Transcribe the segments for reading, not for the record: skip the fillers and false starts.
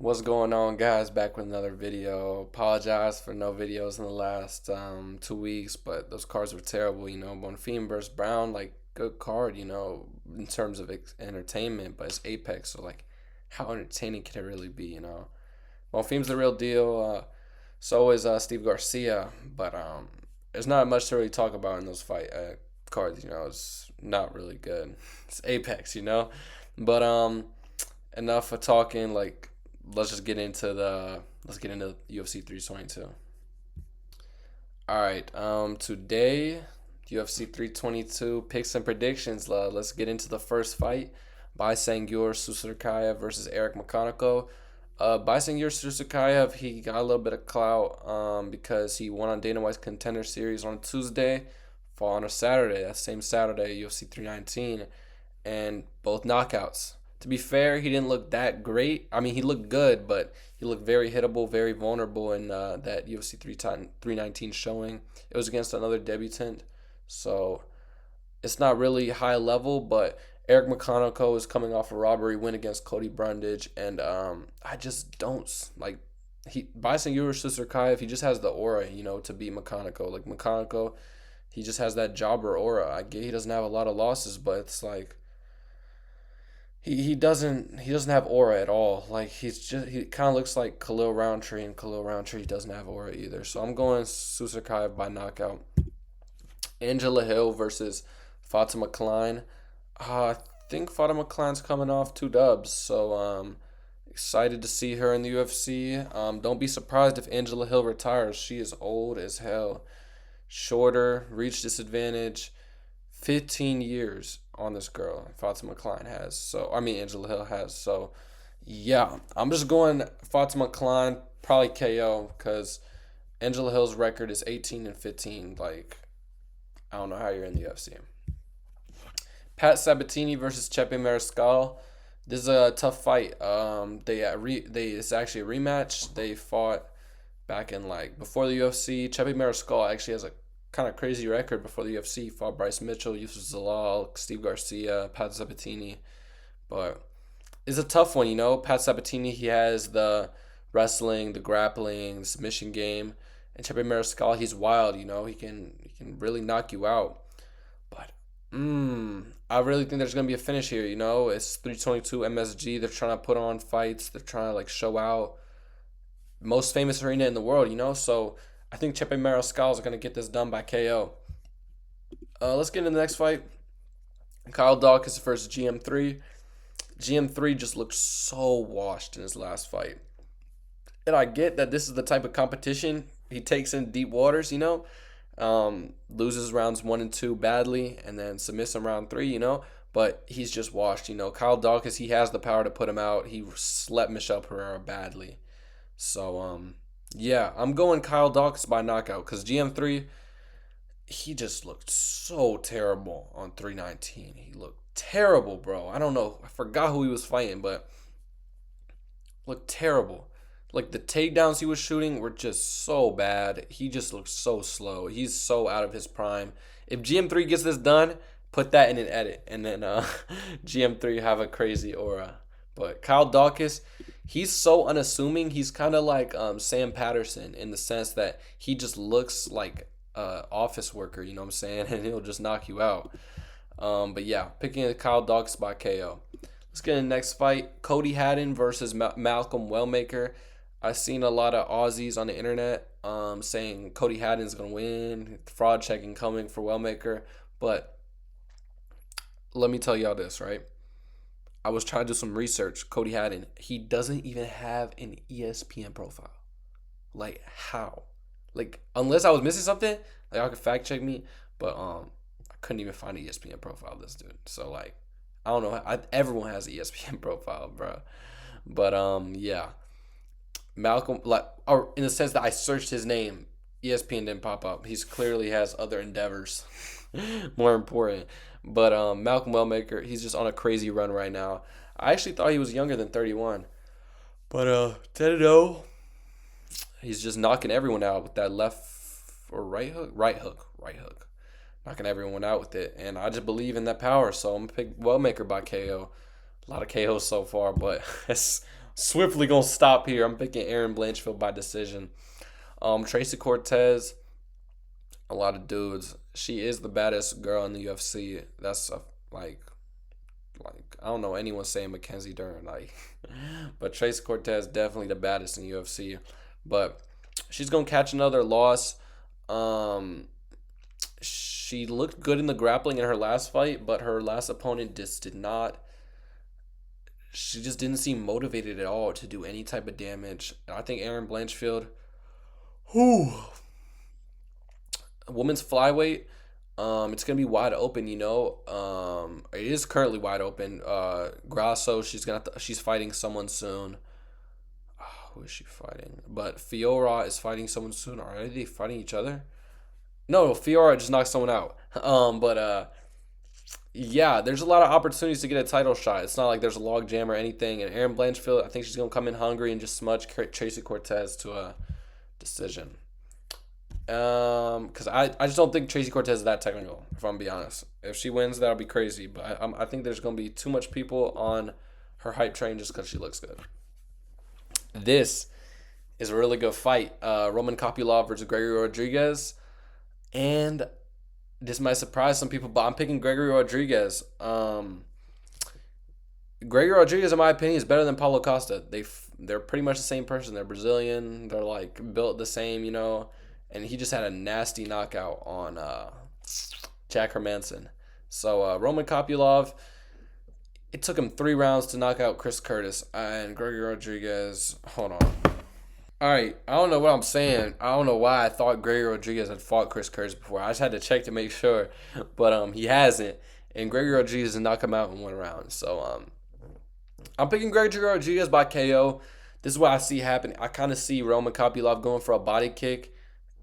What's going on, guys? Back with another video. Apologize for no videos in the last 2 weeks, but those cards were terrible. Bonfim versus Brown, like good card, in terms of entertainment, but it's Apex, so like, how entertaining can it really be? Bonfim's the real deal. So is Steve Garcia, but there's not much to really talk about in those fight cards. It's not really good. It's Apex. But enough of talking. Like, let's get into UFC 322. All right. Today, UFC 322 picks and predictions. Let's get into the first fight. Baisangur Susarkayev versus Eric McConaughey. Baisangur Susarkayev, he got a little bit of clout because he won on Dana White's Contender Series on Tuesday, fought on a Saturday. That same Saturday, UFC 319, and both knockouts. To be fair, he didn't look that great. I mean, he looked good, but he looked very hittable, very vulnerable in that UFC 319 showing. It was against another debutant, so it's not really high level, but Eric McConaughey is coming off a robbery win against Cody Brundage, and I just don't like Bison Susarkayev. He just has the aura, to beat McConaughey. Like McConaughey, he just has that jobber aura. I get he doesn't have a lot of losses, but it's like he doesn't have aura at all. Like he kind of looks like Khalil Roundtree, and Khalil Roundtree doesn't have aura either. So I'm going Susarkayev by knockout. Angela Hill versus Fatima Klein. I think Fatima Klein's coming off 2 dubs, so excited to see her in the UFC. Don't be surprised if Angela Hill retires. She is old as hell, shorter, reach disadvantage. 15 years on this girl Fatima Klein has. So I mean Angela Hill has. So yeah, I'm just going Fatima Klein, probably KO because Angela Hill's record is 18-15. Like, I don't know how you're in the UFC. Pat Sabatini versus Chepe Mariscal. This is a tough fight. They it's actually a rematch. They fought back in like before the UFC. Chepe Mariscal actually has a kind of crazy record before the UFC. He fought Bryce Mitchell, Yusuf Zalal, Steve Garcia, Pat Sabatini. But it's a tough one. Pat Sabatini, he has the wrestling, the grappling, the submission game, and Chepe Mariscal, he's wild. He can really knock you out. But I really think there's gonna be a finish here. It's 322 MSG. They're trying to put on fights. They're trying to like show out. Most famous arena in the world. So I think Chepe Mariscal is gonna get this done by KO. Let's get into the next fight. Kyle Dawkins versus GM3. GM3 just looked so washed in his last fight. And I get that this is the type of competition he takes in deep waters. Loses rounds 1 and 2 badly, and then submits him round 3. But he's just washed. Kyle Dawkins, he has the power to put him out. He slept Michelle Pereira badly. So yeah, I'm going Kyle Dawkins by knockout because GM3, he just looked so terrible on 319. He looked terrible, bro. I don't know. I forgot who he was fighting, but looked terrible. Like the takedowns he was shooting were just so bad. He just looked so slow. He's so out of his prime. If GM3 gets this done, put that in an edit, and then GM3 have a crazy aura. But Kyle Dawkins, he's so unassuming. He's kind of like Sam Patterson in the sense that he just looks like a office worker. You know what I'm saying? And he'll just knock you out. But yeah, picking Kyle Dawkins by KO. Let's get in the next fight. Cody Haddon versus Malcolm Wellmaker. I've seen a lot of Aussies on the internet saying Cody Haddon's going to win. Fraud checking coming for Wellmaker. But let me tell y'all this, right? I was trying to do some research. Cody Haddon, he doesn't even have an ESPN profile. Like, how? Like, unless I was missing something, like, y'all could fact check me. But I couldn't even find an ESPN profile of this dude. So, like, I don't know. Everyone has an ESPN profile, bro. But, yeah. Malcolm, like, or in the sense that I searched his name, ESPN didn't pop up. He's clearly has other endeavors more important. But Malcolm Wellmaker, he's just on a crazy run right now. I actually thought he was younger than 31. But 10-0. He's just knocking everyone out with that left or right hook? Right hook. Right hook. Knocking everyone out with it. And I just believe in that power. So I'm going to pick Wellmaker by KO. A lot of KOs so far, but it's Swiftly gonna stop here. I'm picking Aaron Blanchfield by decision. Tracy Cortez, a lot of dudes. She is the baddest girl in the UFC. That's like like I don't know anyone saying Mackenzie Dern like, but Tracy Cortez definitely the baddest in UFC. But she's gonna catch another loss. Um, she looked good in the grappling in her last fight, but her last opponent just did not. She just didn't seem motivated at all to do any type of damage. I think Aaron Blanchfield, who women's flyweight, it's gonna be wide open. It is currently wide open. Grasso, she's fighting someone soon. Who is she fighting? But Fiora is fighting someone soon. Are they fighting each other? No, Fiora just knocked someone out. But yeah, there's a lot of opportunities to get a title shot. It's not like there's a log jam or anything. And Aaron Blanchfield, I think she's gonna come in hungry and just smudge Tracy Cortez to a decision. Because I just don't think Tracy Cortez is that technical. If I'm being honest, if she wins, that'll be crazy. But I think there's gonna be too much people on her hype train just because she looks good. This is a really good fight. Roman Kopylov versus Gregory Rodriguez, and this might surprise some people, but I'm picking Gregory Rodriguez. Gregory Rodriguez, in my opinion, is better than Paulo Costa. They're pretty much the same person. They're Brazilian. They're like built the same, And he just had a nasty knockout on Jack Hermanson. So Roman Kopylov, it took him 3 rounds to knock out Chris Curtis and Gregory Rodriguez. Hold on. All right, I don't know what I'm saying. I don't know why I thought Gregory Rodriguez had fought Chris Curtis before. I just had to check to make sure, but he hasn't. And Gregory Rodriguez did knock him out in 1 round. So I'm picking Gregory Rodriguez by KO. This is what I see happening. I kind of see Roman Kopylov going for a body kick,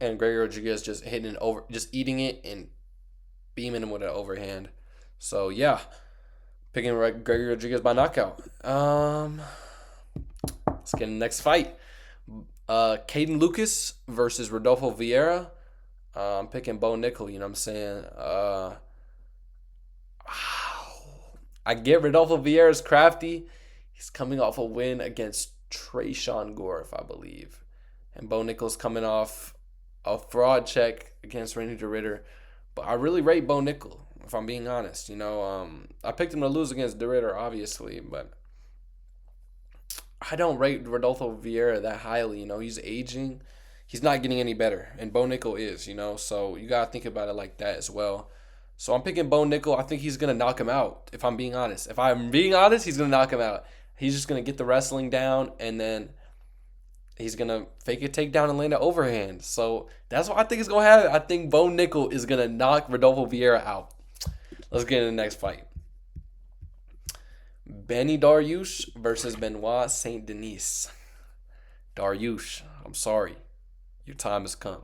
and Gregory Rodriguez just hitting it over, just eating it and beaming him with an overhand. So yeah, picking Gregory Rodriguez by knockout. Let's get in the next fight. Caden Lucas versus Rodolfo Vieira. I'm picking Bo Nickel, you know what I'm saying? I get Rodolfo Vieira's crafty. He's coming off a win against Trayshawn Gore, I believe. And Bo Nickel's coming off a fraud check against Randy DeRitter. But I really rate Bo Nickel, if I'm being honest. I picked him to lose against DeRitter, obviously, but I don't rate Rodolfo Vieira that highly. He's aging. He's not getting any better. And Bo Nickel is, So you got to think about it like that as well. So I'm picking Bo Nickel. I think he's going to knock him out, if I'm being honest. If I'm being honest, he's going to knock him out. He's just going to get the wrestling down, and then he's going to fake a takedown and land an overhand. So that's what I think is going to happen. I think Bo Nickel is going to knock Rodolfo Vieira out. Let's get into the next fight. Benny Dariush versus Benoit Saint Denis. Dariush, I'm sorry. Your time has come.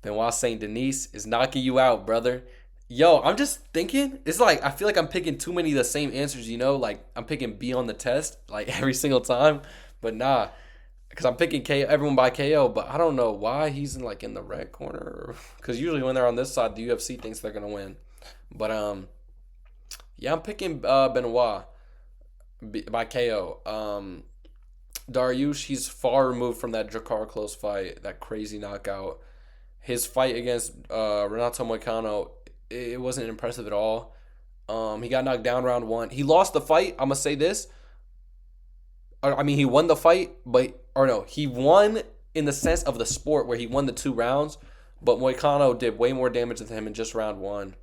Benoit Saint Denis is knocking you out, brother. Yo, I'm just thinking. It's like I feel like I'm picking too many of the same answers, Like I'm picking B on the test, like every single time. But nah, because I'm picking everyone by KO. But I don't know why he's in the red corner. Because usually when they're on this side, the UFC thinks they're gonna win. But yeah, I'm picking Benoit by KO. Dariush, he's far removed from that Drakkar close fight, that crazy knockout. His fight against Renato Moicano, it wasn't impressive at all. He got knocked down round 1. He lost the fight. I'm gonna say this. He won the fight, he won in the sense of the sport where he won the 2 rounds, but Moicano did way more damage than him in just round 1.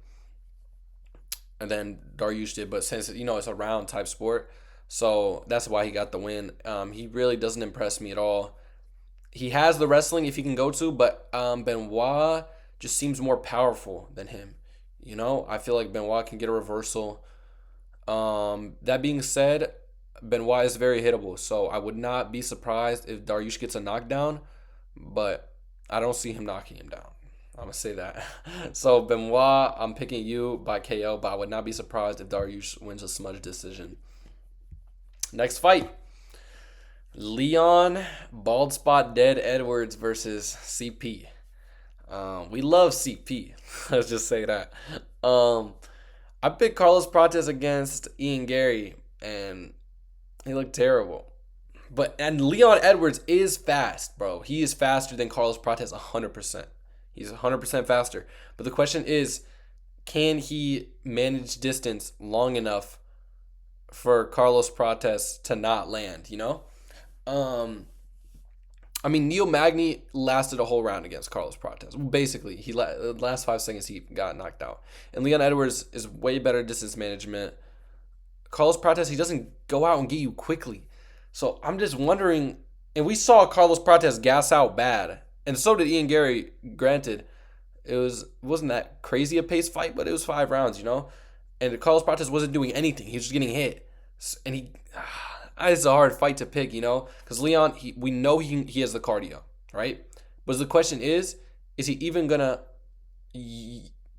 And then Dariush did, but since it's a round type sport, so that's why he got the win. He really doesn't impress me at all. He has the wrestling if he can go to, but Benoit just seems more powerful than him. I feel like Benoit can get a reversal. That being said, Benoit is very hittable, so I would not be surprised if Dariush gets a knockdown, but I don't see him knocking him down. I'm going to say that. So, Benoit, I'm picking you by KO, but I would not be surprised if Dariush wins a smudge decision. Next fight. Leon Bald Spot Dead Edwards versus CP. We love CP. Let's just say that. I picked Carlos Prates against Ian Gary, and He looked terrible. And Leon Edwards is fast, bro. He is faster than Carlos Prates 100%. He's 100% faster. But the question is, can he manage distance long enough for Carlos Prates to not land, you know? Um, I mean, Neil Magny lasted a whole round against Carlos Prates. Well, basically, the last 5 seconds he got knocked out. And Leon Edwards is way better distance management. Carlos Prates, he doesn't go out and get you quickly. So I'm just wondering, and we saw Carlos Prates gas out bad, and so did Ian Gary. Granted, wasn't that crazy a pace fight, but it was 5 rounds, you know. And Carlos Prates wasn't doing anything; he was just getting hit, and it's a hard fight to pick, you know, because Leon, we know he has the cardio, right? But the question is he even gonna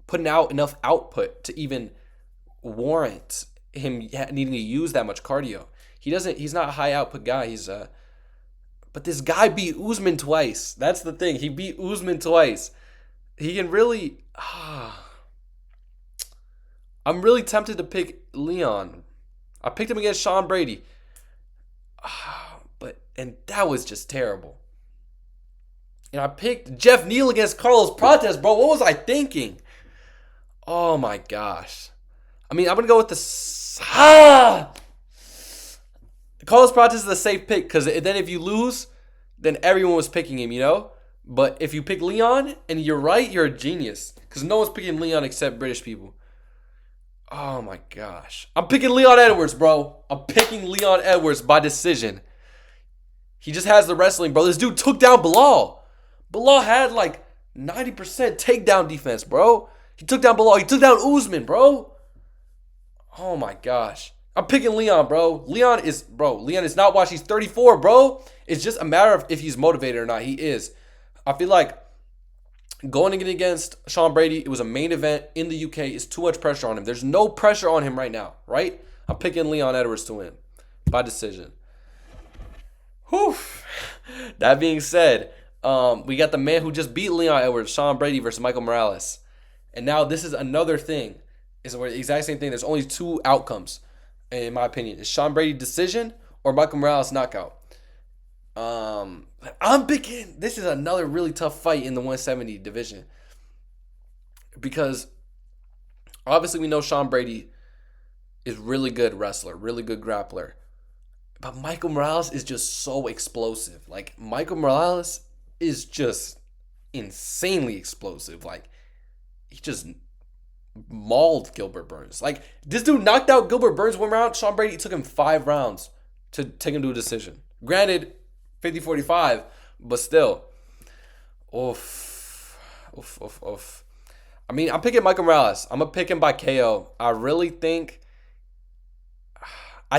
put out enough output to even warrant him needing to use that much cardio? He's not a high output guy. But this guy beat Usman twice. That's the thing. He beat Usman twice. He can really. I'm really tempted to pick Leon. I picked him against Sean Brady. And that was just terrible. And I picked Jeff Neal against Carlos Prates, bro. What was I thinking? Oh my gosh. I mean, I'm gonna go with Carlos Prates is the safe pick, because then if you lose, then everyone was picking him, you know? But if you pick Leon and you're right, you're a genius, because no one's picking Leon except British people. Oh my gosh. I'm picking Leon Edwards, bro. I'm picking Leon Edwards by decision. He just has the wrestling, bro. This dude took down Bilal. Bilal had like 90% takedown defense, bro. He took down Bilal. He took down Usman, bro. Oh my gosh. I'm picking Leon, bro. Leon is not washed. He's 34, bro. It's just a matter of if he's motivated or not. He is. I feel like going against Sean Brady, it was a main event in the UK. It's too much pressure on him. There's no pressure on him right now, right? I'm picking Leon Edwards to win by decision. Whew. That being said, we got the man who just beat Leon Edwards, Sean Brady versus Michael Morales. And now this is another thing. It's the exact same thing. There's only 2 outcomes, in my opinion. It's Sean Brady decision or Michael Morales knockout. I'm picking. This is another really tough fight in the 170 division, because obviously we know Sean Brady is really good wrestler, really good grappler. But Michael Morales is just so explosive. Like, Michael Morales is just insanely explosive. Like, he just mauled Gilbert Burns. Like, this dude knocked out Gilbert Burns 1 round. Sean Brady took him 5 rounds to take him to a decision. Granted, 50-45, but still. Oof. I mean, I'm picking Michael Morales. I'm going to pick him by KO. I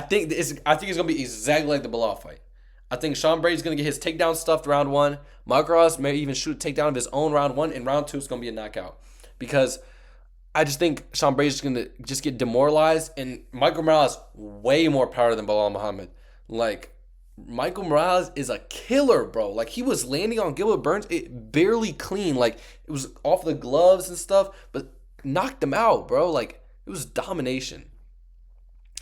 think it's going to be exactly like the Bilal fight. I think Sean Brady's going to get his takedown stuffed round 1. Michael Morales may even shoot a takedown of his own round 1. And round 2 is going to be a knockout. Because I just think Sean Brady's going to just get demoralized. And Michael Morales way more power than Bilal Muhammad. Like, Michael Morales is a killer, bro. Like, he was landing on Gilbert Burns, it barely clean. Like, it was off the gloves and stuff, but knocked him out, bro. Like, it was domination.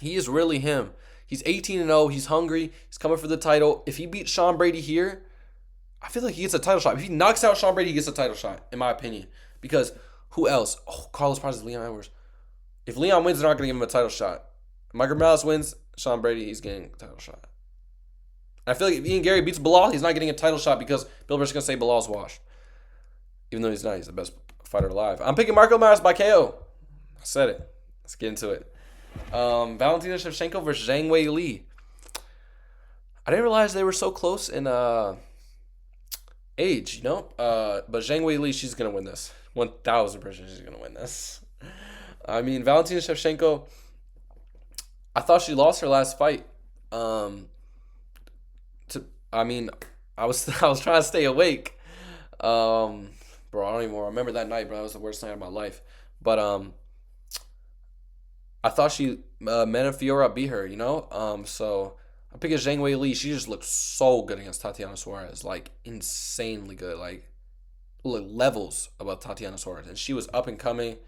He is really him. He's 18-0. He's hungry. He's coming for the title. If he beats Sean Brady here, I feel like he gets a title shot. If he knocks out Sean Brady, he gets a title shot, in my opinion. Because who else? Oh, Carlos Prates, Leon Edwards. If Leon wins, they're not going to give him a title shot. If Michael Morales wins, Sean Brady, he's getting a title shot. I feel like if Ian Gary beats Bilal, he's not getting a title shot because Bill Burr's going to say Bilal's washed. Even though he's not. He's the best fighter alive. I'm picking Marco Morales by KO. I said it. Let's get into it. Valentina Shevchenko versus Zhang Weili. I didn't realize they were so close in age, you know? But Zhang Weili, she's going to win this. 1,000% she's going to win this. I mean, Valentina Shevchenko, I thought she lost her last fight. I was trying to stay awake. Bro, I don't even remember that night, bro. That was the worst night of my life. But I thought Fiora beat her, you know? So I'm picking Zhang Weili. She just looked so good against Tatiana Suarez. Like, insanely good. Like, levels above Tatiana Suarez. And she was up and coming.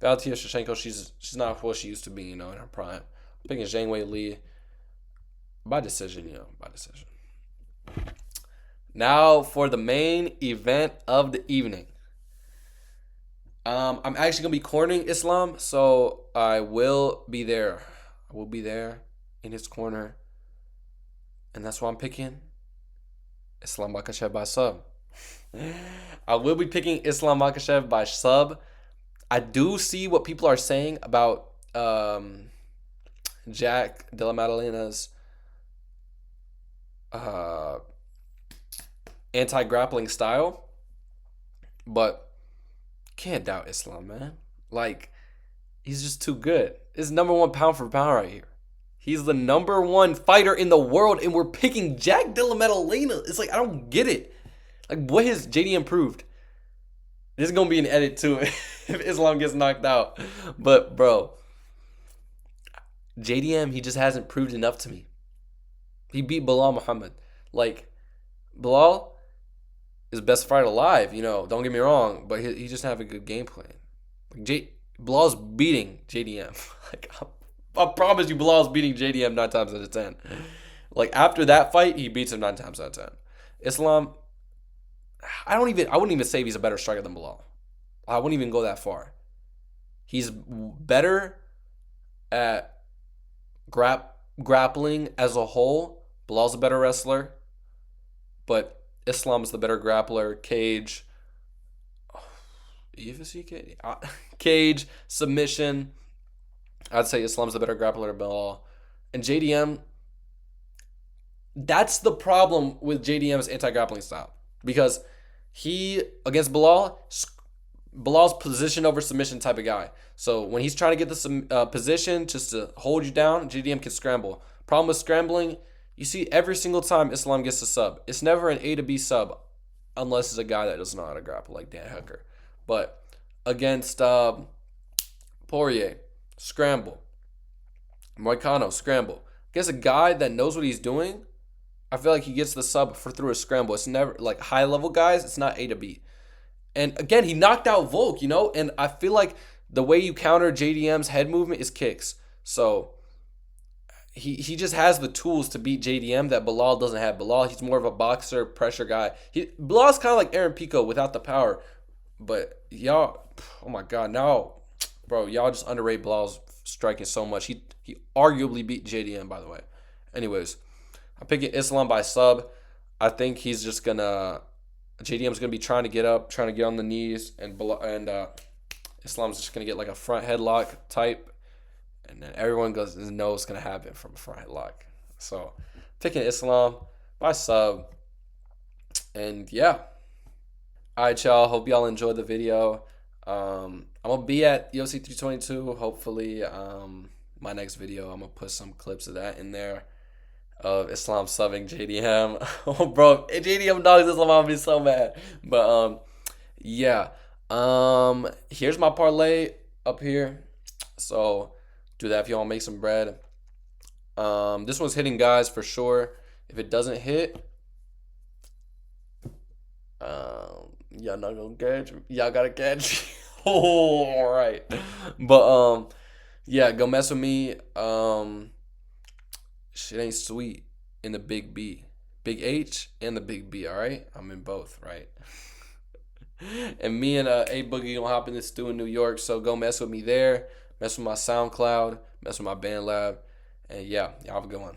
Valentina Shevchenko, she's not what she used to be, you know, in her prime. I'm picking Zhang Weili. By decision, by decision. Now for the main event of the evening. I'm actually gonna be cornering Islam, so I will be there. I will be there in his corner, and that's why I'm picking Islam Makhachev by sub. I will be picking Islam Makhachev by sub. I do see what people are saying about Jack Della Maddalena's uh, anti-grappling style, but can't doubt Islam, man. Like, he's just too good. He's number one pound for pound right here. He's the number one fighter in the world, and we're picking Jack Della Maddalena. It's like, I don't get it. Like, what has JD improved? There's gonna be an edit to it if Islam gets knocked out. But bro, JDM, he just hasn't proved enough to me. He beat Bilal Muhammad. Like, Bilal is best fighter alive, don't get me wrong, but he just have a good game plan. Like Bilal's beating JDM. Like, I promise you, Bilal's beating JDM 9 times out of 10. Like, after that fight, he beats him 9 times out of 10. Islam, I wouldn't even say he's a better striker than Bilal. I wouldn't even go that far. He's better at grappling as a whole. Bilal's a better wrestler, but Islam's the better grappler. Cage, submission. I'd say Islam's the better grappler than Bilal. And JDM, that's the problem with JDM's anti-grappling style. Because he, against Bilal's position over submission type of guy. So when he's trying to get the position just to hold you down, JDM can scramble. Problem with scrambling, you see every single time Islam gets a sub. It's never an A to B sub unless it's a guy that doesn't know how to grapple like Dan Hooker. But against Poirier, scramble. Moicano, scramble. Against a guy that knows what he's doing, I feel like he gets the sub through a scramble. It's never, like, high level guys, it's not A to B. And again, he knocked out Volk, and I feel like the way you counter JDM's head movement is kicks. So he just has the tools to beat JDM that Bilal doesn't have. Bilal, he's more of a boxer, pressure guy. Bilal's kind of like Aaron Pico without the power. But y'all, oh my God, now, bro, y'all just underrate Bilal's striking so much. He arguably beat JDM, by the way. Anyways, I'm picking Islam by sub. I think he's just JDM's gonna be trying to get up, trying to get on the knees, and Islam's just gonna get like a front headlock type, and then everyone knows it's gonna happen from a front headlock. So, picking Islam by sub, and yeah. All right, y'all. Hope y'all enjoyed the video. I'm gonna be at UFC 322. Hopefully, my next video, I'm gonna put some clips of that in there. Of Islam subbing JDM. Oh, bro, if JDM dogs Islam, I'll be so mad. But yeah. Here's my parlay up here. So do that if you want to make some bread. This one's hitting, guys, for sure. If it doesn't hit, y'all not gonna catch. Y'all gotta catch. Oh, all right. But yeah, go mess with me. Shit ain't sweet in the big B. Big H and the big B, all right? I'm in both, right? And me and A Boogie gonna hop in this stew in New York, so go mess with me there. Mess with my SoundCloud. Mess with my BandLab. And yeah, y'all have a good one.